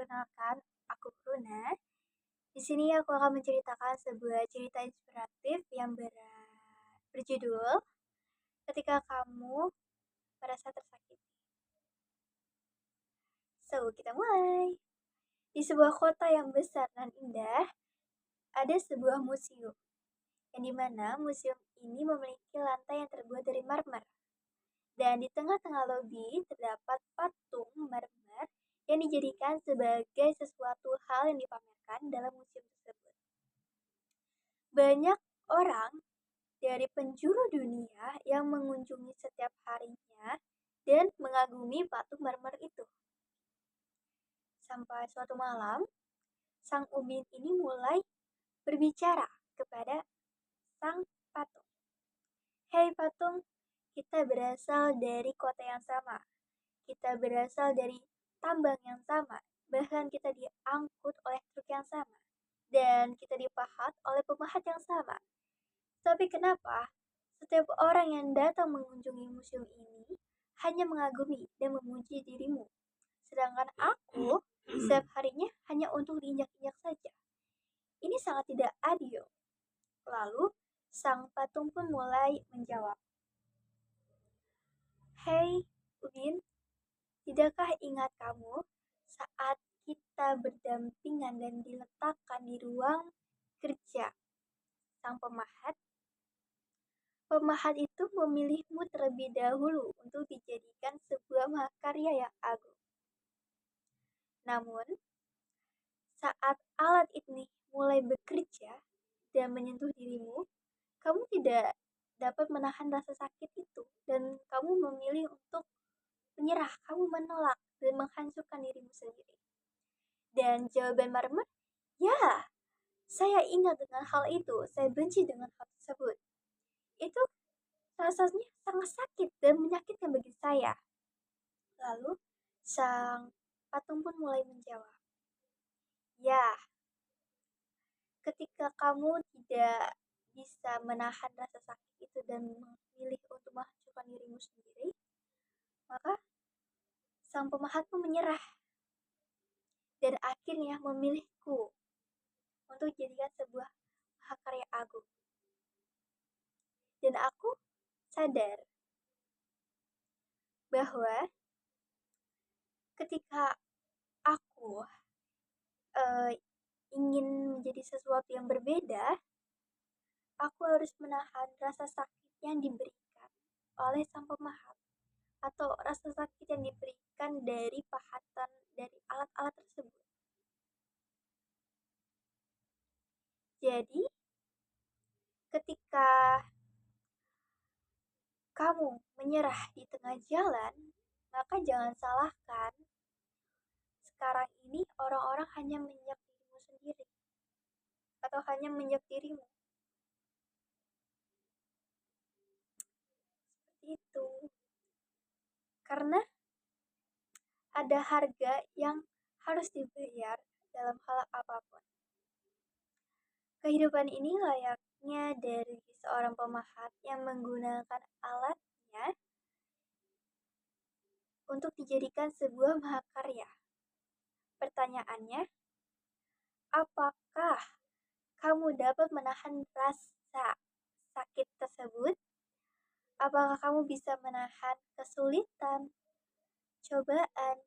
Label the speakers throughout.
Speaker 1: perkenalkan, aku Bruna. Di sini aku akan menceritakan sebuah cerita inspiratif yang berjudul Ketika Kamu Merasa Tersakiti. So, kita mulai. Di sebuah kota yang besar dan indah, ada sebuah museum, yang dimana museum ini memiliki lantai yang terbuat dari marmer. Dan di tengah-tengah lobi terdapat patung marmer yang dijadikan sebagai sesuatu hal yang dipamerkan dalam museum tersebut. Banyak orang dari penjuru dunia yang mengunjungi setiap harinya dan mengagumi patung marmer itu. Sampai suatu malam, sang ubin ini mulai berbicara kepada sang patung. Hei patung, kita berasal dari kota yang sama. Kita berasal dari tambang yang sama. Bahkan kita diangkut oleh truk yang sama. Dan kita dipahat oleh pemahat yang sama. Tapi kenapa setiap orang yang datang mengunjungi museum ini hanya mengagumi dan memuji dirimu? Sedangkan aku setiap harinya hanya untuk diinjak-injak saja. Ini sangat tidak adil. Lalu, sang patung pun mulai menjawab. Hei, Ubin, tidakkah ingat kamu saat kita berdampingan dan diletakkan di ruang kerja sang pemahat? Pemahat itu memilihmu terlebih dahulu untuk dijadikan sebuah mahakarya yang agung. Namun, saat alat ini mulai bekerja dan menyentuh dirimu, kamu tidak dapat menahan rasa sakit itu dan kamu memilih untuk menyerah, kamu menolak dan menghancurkan dirimu sendiri. Dan jawaban Marmer, ya, saya ingat dengan hal itu, saya benci dengan hal tersebut. Itu rasanya sangat sakit dan menyakitkan bagi saya. Lalu, sang patung pun mulai menjawab, ya, ketika kamu tidak bisa menahan rasa sakit itu dan memilih untuk menghancurkan dirimu sendiri, maka sang pemahat pun menyerah dan akhirnya memilihku untuk jadikan sebuah mahakarya agung. Dan aku sadar bahwa ketika aku ingin menjadi sesuatu yang berbeda, aku harus menahan rasa sakit yang diberikan oleh sang pemahat atau rasa sakit yang diberikan dari pahatan dari alat-alat tersebut. Jadi, ketika kamu menyerah di tengah jalan, maka jangan salahkan sekarang ini orang-orang hanya menginjak dirimu sendiri atau hanya menginjak dirimu. Seperti itu. Karena ada harga yang harus dibayar dalam hal apapun. Kehidupan ini layaknya dari seorang pemahat yang menggunakan alatnya untuk dijadikan sebuah mahakarya. Pertanyaannya, apakah kamu dapat menahan rasa sakit tersebut? Apakah kamu bisa menahan kesulitan, cobaan,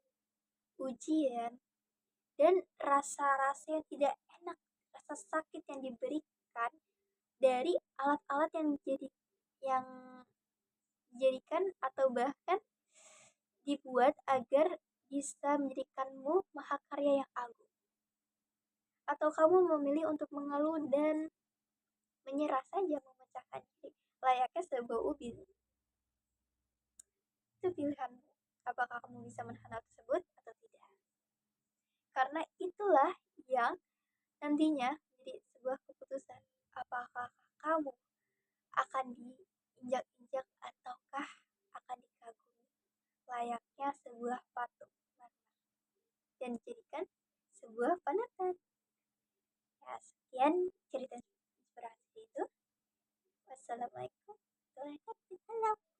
Speaker 1: ujian, dan rasa-rasa yang tidak enak, rasa sakit yang diberikan dari alat-alat yang dijadikan atau bahkan dibuat agar bisa menjadikanmu mahakarya yang agung? Atau kamu memilih untuk mengeluh dan menyerah saja, memecahkan diri layaknya sebuah ubin? Itu pilihanmu. Apakah kamu bisa menahan hal tersebut atau tidak? Karena itulah yang nantinya menjadi sebuah keputusan. Apakah kamu akan diinjak-injak ataukah akan dikagumi layaknya sebuah patung marmer dan dijadikan sebuah panutan. Ya, sekian cerita inspirasi itu. Wassalamualaikum warahmatullahi wabarakatuh.